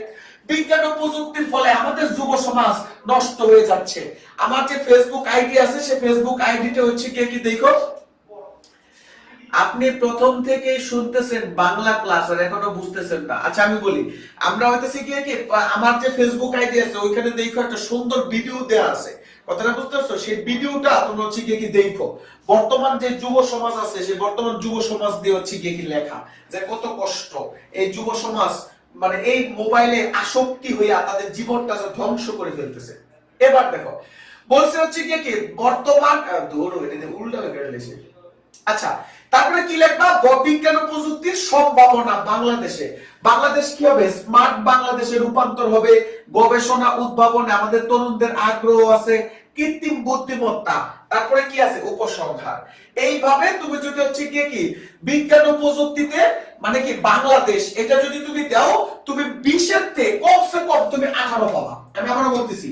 Speaker 1: বিজ্ঞান ও প্রযুক্তির ফলে আমাদের যুব সমাজ নষ্ট হয়ে যাচ্ছে। আমার যে ফেসবুক আইডি আছে সে ফেসবুক আইডিটা হচ্ছে কি দেখো, আপনি প্রথম থেকে শুনতেছেন বাংলা ক্লাস আর এখনো বুঝতেছেন না। আচ্ছা আমি বলি, আমরা হইতেছি কি আমার যে ফেসবুক আইডি আছে ওইখানে দেখো একটা সুন্দর ভিডিও দেয়া আছে, কথাটা বুঝতে পারছো? সেই ভিডিওটা তোমরা হচ্ছে কি দেখো। বর্তমান যে যুব সমাজ আছে সেই বর্তমান যুব সমাজ দিয়ে হচ্ছে কি লেখা যে কত কষ্ট এই যুব সমাজ, মানে এই মোবাইলে আসক্তি হইয়া তাদের জীবনটা ধ্বংস করে ফেলতেছে। এবার দেখো বলছে হচ্ছে কি বর্তমান উল্টা হয়ে গেছে। আচ্ছা তারপরে কি লিখবা, বিজ্ঞান ও প্রযুক্তির সম্ভাবনা বাংলাদেশে। বাংলাদেশ কি হবে, স্মার্ট বাংলাদেশে রূপান্তর হবে। গবেষণা উদ্ভাবনে আমাদের তরুণদের আগ্রহ আছে, কৃত্রিম বুদ্ধিমত্তা, তারপরে কি আছে উপসংহার। এইভাবে তুমি যদি হচ্ছে কি বিজ্ঞান ও প্রযুক্তিতে মানে কি বাংলাদেশ এটা যদি তুমি দাও তুমি 20 তে কমসে কম তুমি 18 পাবা। আমি আবারও বলতেছি,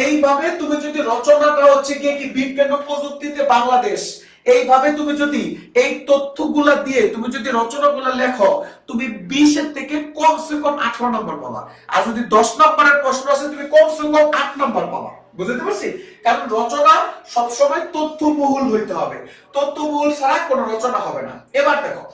Speaker 1: এইভাবে তুমি যদি রচনাটা হচ্ছে কি বিজ্ঞান ও প্রযুক্তিতে বাংলাদেশ এইভাবে তুমি যদি এই তথ্যগুলা দিয়ে তুমি যদি রচনাগুলা লেখো তুমি 20 এর থেকে কমসে কম 18 নম্বর পাবা। আর যদি 10 নম্বরের প্রশ্ন আছে তুমি কমসে কম 8 নম্বর পাবা। বুঝতে পারছি? কারণ রচনা সবসময় তথ্যবহুল হইতে হবে, তথ্যবহুল ছাড়া কোনো রচনা হবে না। এবার দেখো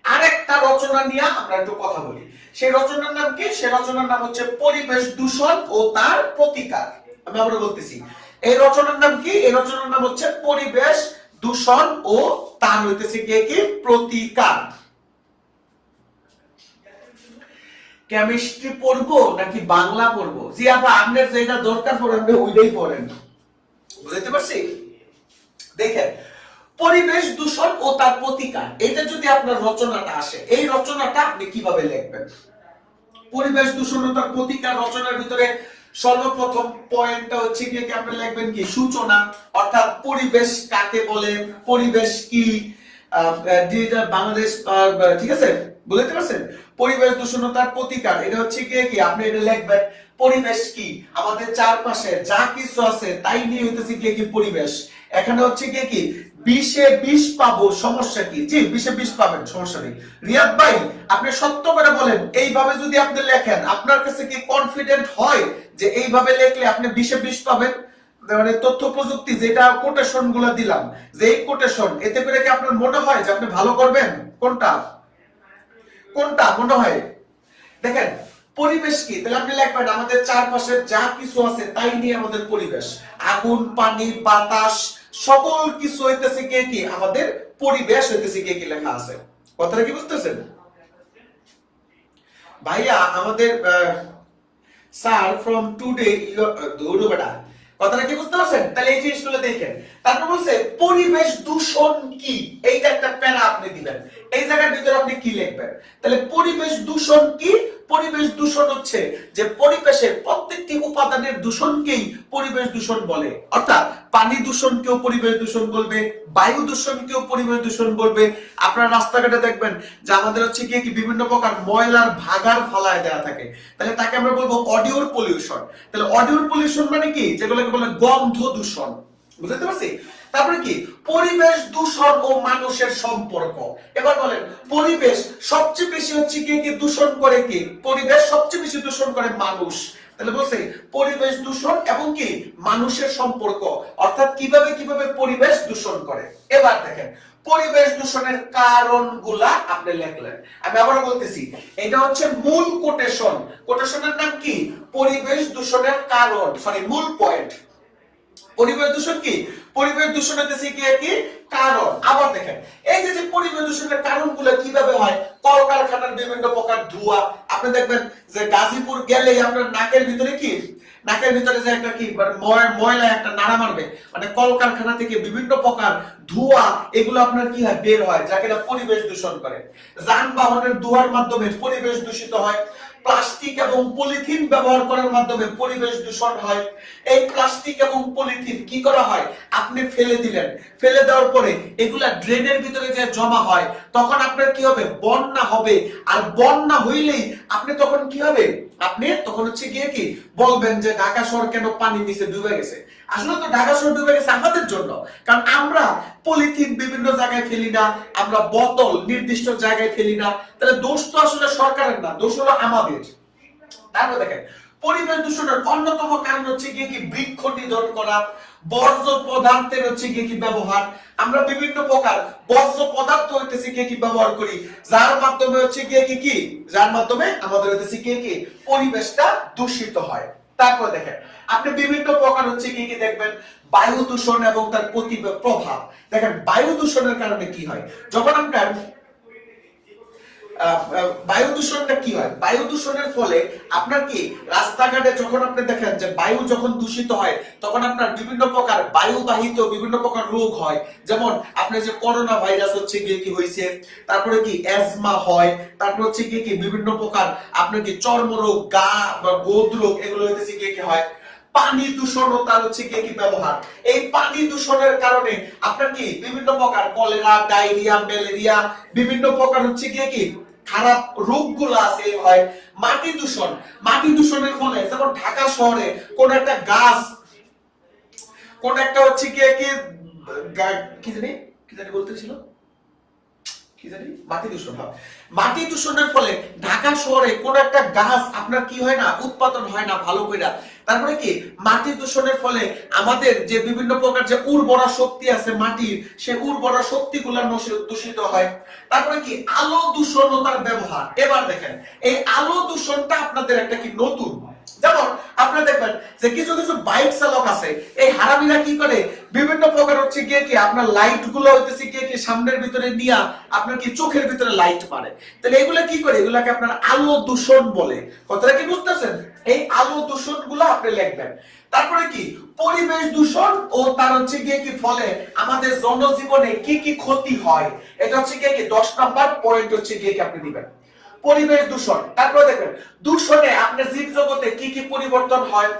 Speaker 1: আরেকটা রচনা নিয়ে আমরা একটু কথা বলি। সেই রচনার নাম কি? সেই রচনার নাম হচ্ছে পরিবেশ দূষণ ও তার প্রতিকার। আমি আবার বলতেছি, এই রচনার নাম কি? এই রচনার নাম হচ্ছে পরিবেশ দূষণ ও তার হইতেছে কি প্রতিকার। কেমিস্ট্রি পড়বো নাকি বাংলা পড়বো? জি আপা আপনার যেটা দরকার পড়ে আপনি ওইটাই পড়েন। বুঝতে পারছি? দেখেন পরিবেশ দূষণ ও তার প্রতিকার, এটা যদি আপনার রচনাটা আসে, এই রচনাটা আপনি কিভাবে লিখবেন? পরিবেশ দূষণ ও তার প্রতিকার রচনার ভিতরে সর্বপ্রথম পয়েন্টটা হচ্ছে কি আপনি লিখবেন কি সূচনা, অর্থাৎ পরিবেশ কাকে বলে, পরিবেশ কি, ডিজিটাল বাংলাদেশ, ঠিক আছে, বুঝতে পারছেন? পরিবেশ দূষণ ও তার প্রতিকার, এটা হচ্ছে কি আপনি এটা লিখবেন পরিবেশ কি, আমাদের চারপাশে যা কিছু আছে তাই নিয়ে হইতেছে কি পরিবেশ। এখানে হচ্ছে কি 20-এ 20 পাবো, সমস্যা কি? জি 20-এ 20 পাবেন, সমস্যা নেই। রিয়াদ ভাই আপনি সত্য করে বলেন, এইভাবে যদি আপনি লেখেন আপনার কাছে কি কনফিডেন্ট হয় যে এইভাবে লিখলে আপনি 20-এ 20 পাবেন? মানে তথ্য প্রযুক্তি যেটা কোটেশন গুলো দিলাম, যে এই কোটেশন, এতে করে কি আপনার মনে হয় যে আপনি ভালো করবেন? কোনটা কোনটা মনে হয়? দেখেন পরিবেশ কি, তাহলে আপনি লিখবেন আমাদের চারপাশে যা কিছু আছে তাই নিয়ে আমাদের পরিবেশ, আগুন, পানি, বাতাস, সকল কিছু হইতেছে কি আমাদের পরিবেশ হইতেছে কি লেখা আছে। কথাটা কি বুঝতেছেন ভাইয়া? আমাদের স্যার ফ্রম টুডে দৌড়ো বেটা, কথাটা কি বুঝতে পারছেন? তাহলে এই জিনিসগুলো দেখেন। তারপর বলছে পরিবেশ দূষণ কি, এইটা একটা প্যারা আপনি দিবেন, এই জায়গার ভিতরে আপনি কি লিখবেন? তাহলে পরিবেশ দূষণ কি? পরিবেশ দূষণ হচ্ছে যে পরিবেশের প্রত্যেকটি উপাদানের দূষণকেই পরিবেশ দূষণ বলে, অর্থাৎ পানি দূষণকেও পরিবেশ দূষণ বলবে, বায়ু দূষণকেও পরিবেশ দূষণ বলবে। আপনারা রাস্তাঘাটে দেখবেন যে আমাদের হচ্ছে কি বিভিন্ন প্রকার ময়লার ভাগার ফলায় দেওয়া থাকে, তাহলে তাকে আমরা বলবো অডিওর পলিউশন। তাহলে অডিওর পলিউশন মানে কি? যেগুলোকে বলে গন্ধ দূষণ, বুঝতে পারছি? তারপরে কি পরিবেশ দূষণ ও মানুষের সম্পর্ক। এবার বলেন পরিবেশ সবচেয়ে বেশি হচ্ছে কি দূষণ করে কি? পরিবেশ সবচেয়ে বেশি দূষণ করে মানুষ। তাহলে বলছে পরিবেশ দূষণ এবং কি মানুষের সম্পর্ক, অর্থাৎ কিভাবে কিভাবে পরিবেশ দূষণ করে। এবার দেখেন পরিবেশ দূষণের কারণগুলা আপনি লিখলেন। আমি আবারও বলতেছি, এটা হচ্ছে মূল কোটেশন। কোটেশনের নাম কি? পরিবেশ দূষণের কারণ, সরি মূল পয়েন্ট। পরিবেশ দূষণ কি? পরিবেশ দূষণ হচ্ছে কি কারণ। আবার দেখেন এই যে পরিবেশ দূষণের কারণগুলো কিভাবে হয়, কলকারখানার বিভিন্ন প্রকার ধোঁয়া, আপনি দেখবেন যে গাজীপুর গেলে আপনার নাকের ভিতরে কি, নাকের ভিতরে যে একটা কি ময়লা একটা নাড়া মারবে, মানে কলকারখানা থেকে বিভিন্ন প্রকার ধোঁয়া, এগুলো আপনার কি হয় বের হয়, যাকে পরিবেশ দূষণ করে। যানবাহনের ধোঁয়ার মাধ্যমে পরিবেশ দূষিত হয়। প্লাস্টিক এবং পলিথিন ব্যবহার করার মাধ্যমে পরিবেশ দূষণ হয়। এই প্লাস্টিক এবং পলিথিন কি করা হয়, আপনি ফেলে দিলেন, ফেলে দেওয়ার পরে এগুলা ড্রেনের ভিতরে যে জমা হয়, তখন আপনার কি হবে, বন্যা হবে। আর বন্যা হইলেই আপনি তখন কি হবে, আপনি তখন হচ্ছে গিয়ে কি বলবেন যে ঢাকা শহর কেন পানি নিচে ডুবে গেছে। আসলে তো ঢাকা শহর ডুবে গেছে আমাদের জন্য, কারণ আমরা পলিথিন বিভিন্ন জায়গায় ফেলি না, আমরা বোতল নির্দিষ্ট জায়গায় ফেলি না। তাহলে দোষ তো আসলে সরকারের না, দোষ হলো আমাদের। তারপর দেখেন পরিবেশ দূষণের অন্যতম কারণ হচ্ছে কি বৃক্ষ নিধন করা, বর্জ্য পদার্থের হচ্ছে কি ব্যবহার। আমরা বিভিন্ন প্রকার বর্জ্য পদার্থ হইতেছে কি ব্যবহার করি, যার মাধ্যমে হচ্ছে কি যার মাধ্যমে আমাদের হইতেছে কি পরিবেশটা দূষিত হয়। তারপর দেখেন আপনি বিভিন্ন প্রকার হচ্ছে কি দেখবেন বায়ু দূষণ এবং তার প্রভাব। দেখেন বায়ু দূষণের কারণে কি হয়, যখন আপনার বায়ু দূষণটা কি হয়, বায়ু দূষণের ফলে আপনার কি রাস্তাঘাটে যখন আপনি দেখেন যে বায়ু যখন দূষিত হয়, তখন আপনার বিভিন্ন প্রকার বায়ুবাহিত বিভিন্ন প্রকার রোগ হয়। যেমন আপনার যে করোনা ভাইরাস হচ্ছে কি হয়েছে, তারপরে কি অ্যাজমা হয়, তারপর হচ্ছে কি বিভিন্ন প্রকার আপনার কি চর্মরোগ, গা বা গোদ রোগ, এগুলো হইতেছে কি হয়। পানি দূষণ ও তার হচ্ছে কি ব্যবহার। এই পানি দূষণের কারণে আপনার কি বিভিন্ন প্রকার কলেরা, ডায়রিয়া, ম্যালেরিয়া, বিভিন্ন প্রকার হচ্ছে কি খারাপ রোগগুলো আছে হয়। মাটি দূষণ, মাটি দূষণের ফলে যেমন ঢাকা শহরে কোন একটা গাছ, কোন একটা হচ্ছে কি কি জানি বলতেছিল, কি জানি মাটি দূষণ হয়। মাটি দূষণের ফলে ঢাকা শহরে কোন একটা গাছ আপনার কি হয় না, উৎপাদন হয় না ভালো করে। তারপরে কি মাটি দূষণের ফলে আমাদের যে বিভিন্ন প্রকার যে উর্বরা শক্তি আছে মাটির, সেই উর্বরা শক্তিগুলো দূষিত হয়। তারপরে কি আলো দূষণ ও তার ব্যবহার। এবার দেখেন এই আলো দূষণটা আপনাদের একটা কি নতুন। যেমন আপনারা দেখবেন যে কিছু কিছু বাইক চালক আছে, এই হারামিরা কি করে বিভিন্ন প্রকার হচ্ছে কি আপনার লাইট গুলো হইতেছে কি সামনের ভিতরে নিয়ে আপনার কি চোখের ভিতরে লাইট মারে। তাহলে এগুলা কি করে, এগুলাকে আপনার আলো দূষণ বলে। কথাটা কি বুঝতেছেন? এই আলো দূষণ গুলো আপনি লিখবেন। তারপরে কি পরিবেশ দূষণ ও তার হচ্ছে গিয়ে কি ফলে আমাদের জনজীবনে কি কি ক্ষতি হয়, এটা হচ্ছে গিয়ে কি 10 নাম্বার পয়েন্ট হচ্ছে গিয়ে কি আপনি দিবেন। পরিবেশ দূষণ, তারপরে দেখবেন দূষণে আপনার জীবজগতে কি কি পরিবর্তন হয়,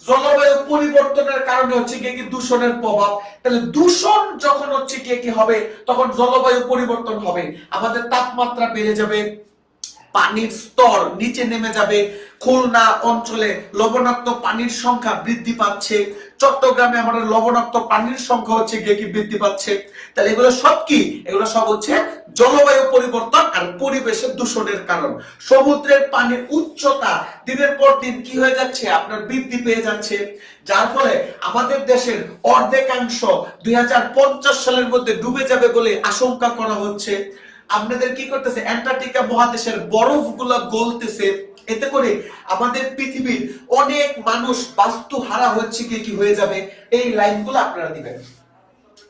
Speaker 1: জলবায়ু পরিবর্তনের কারণে হচ্ছে গিয়ে কি দূষণের প্রভাব। তাহলে দূষণ যখন হচ্ছে গিয়ে কি হবে তখন জলবায়ু পরিবর্তন হবে, আমাদের তাপমাত্রা বেড়ে যাবে, পানির স্তর নিচে নেমে যাবে, খুলনা অঞ্চলে লবণাক্ত পানির সংখ্যা বৃদ্ধি পাচ্ছে, চট্টগ্রামে আমাদের লবণাক্ত পানির সংখ্যা হচ্ছে গিয়ে কি বৃদ্ধি পাচ্ছে। তাহলে এগুলো সব কি, এগুলো সব হচ্ছে জলবায়ু পরিবর্তন আর পরিবেশের দূষণের কারণ। সমুদ্রের পানির উচ্চতা দিনের পর দিন কি হয়ে যাচ্ছে, আপনার বৃদ্ধি পেয়ে যাচ্ছে, যার ফলে আমাদের দেশের অর্ধেকাংশ 2050 সালের মধ্যে ডুবে যাবে বলে আশঙ্কা করা হচ্ছে। আপনাদের কি করতেছে, অ্যান্টার্কটিকা মহাদেশের বরফগুলো গলতেছে, এতে করে আমাদের পৃথিবীর অনেক মানুষ বাস্তুহারা হচ্ছে কি হয়ে যাবে। এই লাইনগুলো আপনারা দিবেন।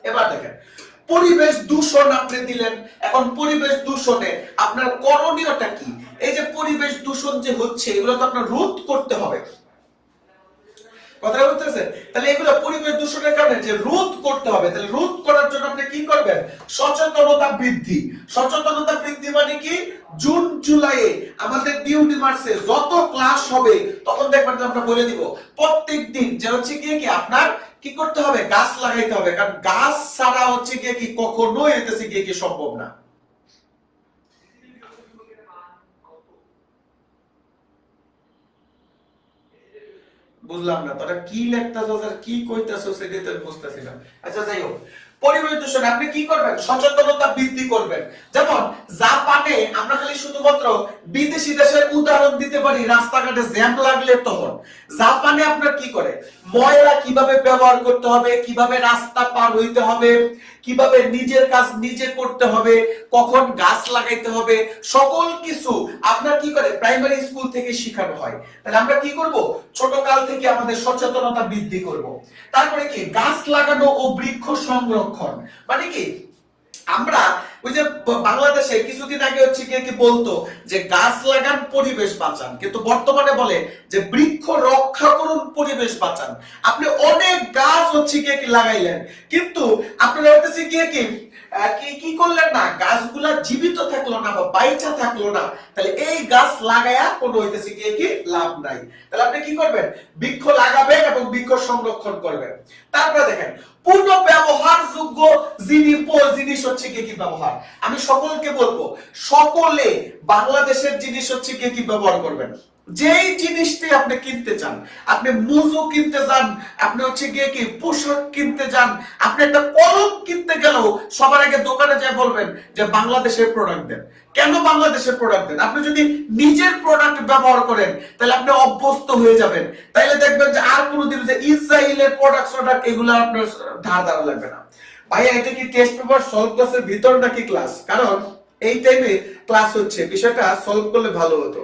Speaker 1: এবার দেখেন পরিবেশ দূষণ আপনি দিলেন, এখন পরিবেশ দূষণে আপনার করণীয়টা কি। এই যে পরিবেশ দূষণ যে হচ্ছে এগুলো তো আপনার রোধ করতে হবে, কথা বলতেছে। তাহলে এগুলো পরিবেশ দূষণের কারণে যে রোধ করতে হবে, তাহলে রোধ করার জন্য আপনি কি করবেন, সচেতনতা বৃদ্ধি। সচেতনতা বৃদ্ধি মানে কি, জুন জুলাইয়ে আমাদের ডিউটি মার্চে যত ক্লাস হবে তখন দেখবেন যে আমরা বলে দিব প্রত্যেক দিন যে হচ্ছে কি আপনার কি করতে হবে, গাছ লাগাইতে হবে, কারণ গাছ ছাড়া হচ্ছে কি কখনোই হইতেছে কি সম্ভব না। বুঝলাম না তোরা কি লেখতাছস আর কি কইতাছস সেটা তো বুঝতাছি না। আচ্ছা যাই হোক, পরিবেশ দূষণ আপনি কি করবেন, সচেতনতা বৃদ্ধি করবেন। যেমন জাপানে আমরা খালি শুধুমাত্র বিদেশি দেশের উদাহরণ দিতে পারি, রাস্তাঘাটে জ্যাম লাগলে তখন জাপানে আপনার কি করে, ময়লা কিভাবে ব্যবহার করতে হবে, কিভাবে রাস্তা পার হইতে হবে, কিভাবে নিজের কাজ নিজে করতে হবে, কখন গাছ লাগাইতে হবে, সকল কিছু আপনার কি করে প্রাইমারি স্কুল থেকে শেখানো হয়। তাহলে আমরা কি করব, ছোট কাল থেকে আমাদের সচেতনতা বৃদ্ধি করব। তারপরে কি গাছ লাগানো ও বৃক্ষ সংরক্ষণ, মানে কি আমরা ওই যে বাংলাদেশে কিছুদিন আগে হচ্ছে কি বলতো যে গাছ লাগান পরিবেশ বাঁচান, কিন্তু বর্তমানে বলে যে বৃক্ষ রক্ষা করুন পরিবেশ বাঁচান। আপনি অনেক গাছ হচ্ছে কি লাগাইলেন, কিন্তু আপনারা হচ্ছে কি কি করলেন না, গাছগুলা জীবিত থাকলো না বা বাইচা থাকলো না। তাহলে এই গাছ লাগায়া কোনো হইতেছে কি লাভ নাই। তাহলে আপনি কি করবেন, বৃক্ষ লাগাবেন এবং বৃক্ষ সংরক্ষণ করবেন। তারপরে দেখেন পূর্ণ ব্যবহারযোগ্য জিনিস হচ্ছে কি ব্যবহার। আমি সকলকে বলবো সকলে বাংলাদেশের জিনিস হচ্ছে কি ব্যবহার করবেন। যেই জিনিসটি আপনি কিনতে চান, আপনি মুজো কিনতে যান, আপনি হচ্ছে গিয়ে কি পোশাক কিনতে যান, আপনি একটা কলম কিনতে গেলেও সবার আগে দোকানে যায় বলবেন যে বাংলাদেশের প্রোডাক্ট দেন। কেন বাংলাদেশের প্রোডাক্ট দেন? আপনি যদি নিজের প্রোডাক্ট ব্যবহার করেন তাহলে আপনি অভ্যস্ত হয়ে যাবেন, তাইলে দেখবেন যে আর কোনোদিন যে ইসরায়েলের প্রোডাক্ট এগুলো আপনার ধার ধারা লাগবে না। ভাইয়া এটা কি টেস্ট পেপার সলভ ক্লাসের ভিতর নাকি ক্লাস? কারণ এই টাইমে ক্লাস হচ্ছে, বিষয়টা সলভ করলে ভালো হতো।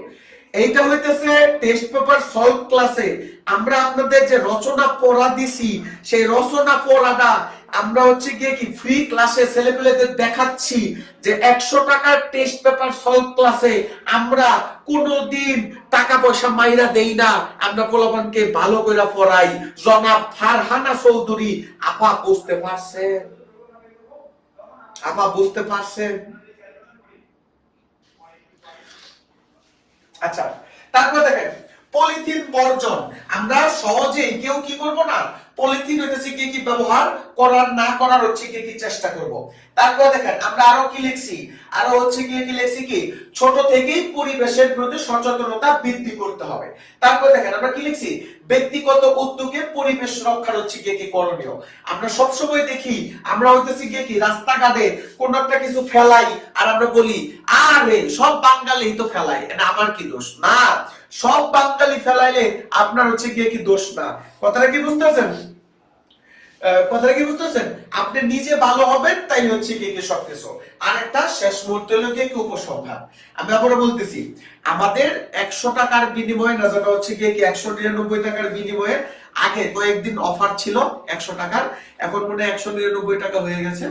Speaker 1: এইটা হইতেছে টেস্ট পেপার সলভ ক্লাসে আমরা আপনাদের যে রচনা পড়া দিছি সেই রচনা পড়াটা আমরা হচ্ছে গিয়ে কি ফ্রি ক্লাসে ছেলেপেলেদের দেখাচ্ছি যে 100 টাকার টেস্ট পেপার সলভ ক্লাসে আমরা কোনোদিন টাকা পয়সা মাইরা দেই না, আমরা পোলাপানকে ভালো করে পড়াই। জনাব ফারহানা চৌধুরী আপা বুঝতে পারছেন? আপা বুঝতে পারছেন? আচ্ছা তারপর দেখেন পলিথিন বর্জন, আমরা সহজেই কেউ কি করব না, পলিথিন হইতেছে কি ব্যবহার করার না করার হচ্ছে কি চেষ্টা করব। তারপর দেখেন আমরা আরো কি লিখছি, আরো হচ্ছে কি লিখছি কি ছোট থেকেই পরিবেশের প্রতি সচেতনতা বৃদ্ধি করতে হবে। তারপর দেখেন আমরা কি লিখছি, ব্যক্তিগত উদ্যোগে পরিবেশ রক্ষার হচ্ছে কি করণীয়। আমরা সব সময় দেখি আমরা হইতেছি কি রাস্তাঘাটে কোন একটা কিছু ফেলাই আর আমরা বলি আরে সব বাঙালি তো ফেলাই, এটা আমার কি দোষ? না, সব বাঙালি ফেলাইলে আপনার হচ্ছে কি দোষ না। কথাটা কি বুঝতে পারছেন? কথাটা কি বুঝতে পারছেন? আপনি নিজে ভালো হবেন তাই হচ্ছে কি সবকিছু। আর একটা শেষ মুহূর্তে হলো কি উপসংহার। আমি আবারও বলতেছি আমাদের 100 টাকার বিনিময়ে না যেটা হচ্ছে কি 199 টাকার বিনিময়ে আগে কয়েকদিন অফার ছিল 100 টাকার, এখন মনে হয় 199 টাকা হয়ে গেছে।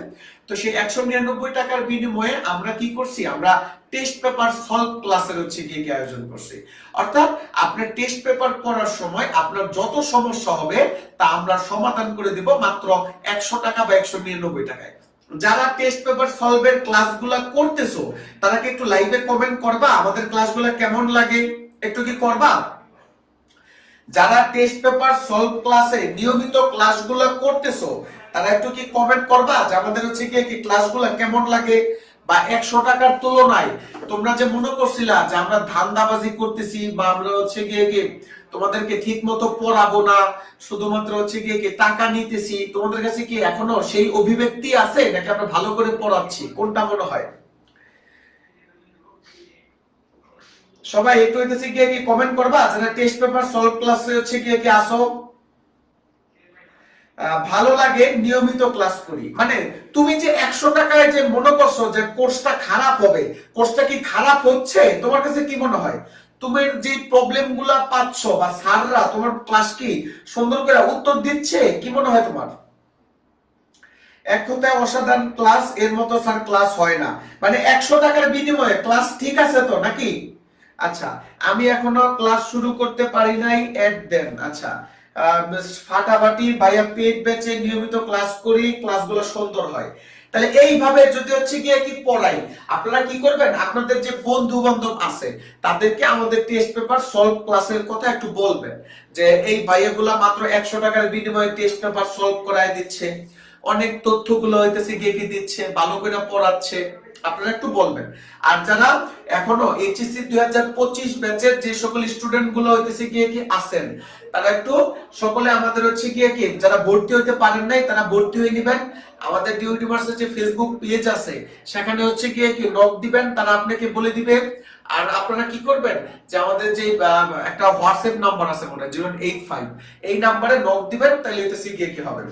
Speaker 1: তো সেই 199 টাকার বিনিময়ে আমরা কি করছি, আমরা টেস্ট পেপার সলভ ক্লাসের হচ্ছে কি আয়োজন করছি। অর্থাৎ আপনার টেস্ট পেপার পড়ার সময় আপনার যত সমস্যা হবে তা আমরা সমাধান করে দিব মাত্র 100 টাকা বা 199 টাকায়। যারা টেস্ট পেপার সলভের ক্লাসগুলো করতেছো তারা কি একটু লাইভে কমেন্ট করবা আমাদের ক্লাসগুলো কেমন লাগে, একটু কি করবা? যারা টেস্ট পেপার সলভ ক্লাসে নিয়মিত ক্লাসগুলো করতেছো তারা একটু কি কমেন্ট করবা যে আমাদের হচ্ছে কি ক্লাসগুলো কেমন লাগে। বা 100 টাকার তুলনায় তোমরা যে মনে করছিলা যে আমরা ধান্দাবাজি করতেছি বা আমরা হচ্ছে কি তোমাদেরকে ঠিক মতো পড়াবো না, শুধুমাত্র হচ্ছে কি টাকা নিতেছি, তোমাদের কাছে কি এখনো সেই অভিব্যক্তি আছে নাকি আমরা ভালো করে পড়াচ্ছি, কোনটা মনে হয়? সবাই একটু হইতেছে কি কমেন্ট করবা যারা টেস্ট পেপার সলভ ক্লাসে হচ্ছে কি আসো। ভালো লাগে নিয়মিত ক্লাস করি, মানে তুমি যে 100 টাকায় যে মনে করছো যে কোর্সটা খারাপ হবে, কোর্সটা কি খারাপ হচ্ছে? তোমার কাছে কি মনে হয়? তুমি যে প্রবলেম গুলা পাচ্ছ বা স্যাররা তোমার ক্লাস কি সুন্দর করে উত্তর দিচ্ছে, কি মনে হয় তোমার? এক কথায় অসাধারণ ক্লাস, এর মতো স্যার ক্লাস হয় না। মানে 100 টাকার বিনিময়ে ক্লাস ঠিক আছে তো নাকি? আচ্ছা, আমি এখনো ক্লাস শুরু করতে পারি নাই, এড দেন। আচ্ছা, ফাটাফাটি ভাইয়া পেড ব্যাচে নিয়মিত ক্লাস করি, ক্লাসগুলো সুন্দর হয়। তাহলে এইভাবে যদি হচ্ছে গিয়ে কি পড়াই, আপনারা কি করবেন, আপনাদের যে বন্ধু বান্ধব আছে তাদেরকে আমাদের টেস্ট পেপার সলভ ক্লাসের কথা একটু বলবেন যে এই ভাইয়াগুলা মাত্র 100 টাকার বিনিময়ে টেস্ট পেপার সলভ করায় দিচ্ছে, অনেক তথ্যগুলো হইতেছে গিয়ে কি দিচ্ছে, ভালো করে পড়াচ্ছে, আপনারা একটু বলবেন। আর যারা এখনো এইচএসসি 2025 ব্যাচের যে সকল স্টুডেন্ট গুলো হইতেছে গিয়ে কি আছেন তারা একটু সকলে আমাদের হচ্ছে গিয়ে কি যারা ভর্তি হইতে পারেন নাই তারা ভর্তি হয়ে নেবেন। আমাদের ডিউ ইউনিভার্সিটির যে ফেসবুক পেজ আছে সেখানে হচ্ছে গিয়ে কি নক দিবেন, তারা আপনাকে বলে দিবে। আর আপনারা কি করবেন যে আমাদের যে একটা হোয়াটসঅ্যাপ নাম্বার আছে মনে 085, এই নাম্বারে নক দিবেন, তাহলে হইতেছে গিয়ে কি হবে।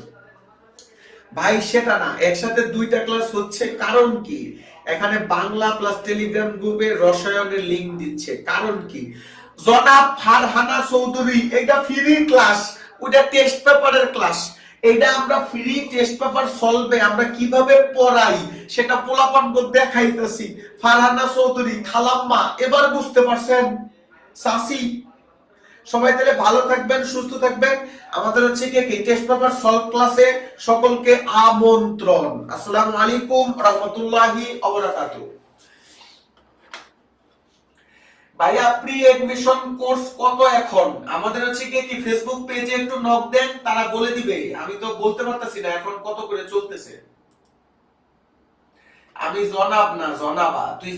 Speaker 1: ভাই সেটা না, একসাথে দুইটা ক্লাস হচ্ছে কারণ কি? এখানে বাংলা প্লাস টেলিগ্রাম গ্রুপে রসায়নের লিংক দিচ্ছে, কারণ কি? জনাব ফারহানা চৌধুরী, এটা ফ্রি ক্লাস, ওটা টেস্ট পেপারের ক্লাস। এটা আমরা ফ্রি টেস্ট পেপার সলভে আমরা কিভাবে পড়াই সেটা পোলাপান দেখাইতেছি। ফারহানা চৌধুরী, খালাম্মা, এবার বুঝতে পারছেন? সাসি, সবাই তাহলে ভালো থাকবেন, সুস্থ থাকবেন। আমাদের হচ্ছে কি টেস্ট পেপার সলভ ক্লাসে সকলকে আমন্ত্রণ। আসসালামু আলাইকুম রাহমাতুল্লাহি ওয়া বারাকাতুহু। ভাইয়া প্রি এডমিশন কোর্স কত এখন? আমাদের হচ্ছে কি ফেসবুক পেজে একটু নক দেন, তারা বলে দিবে। আমি তো বলতে পারতাছি না এখন কত করে চলতেছে। আমি জনাব না, জনাবা, তুই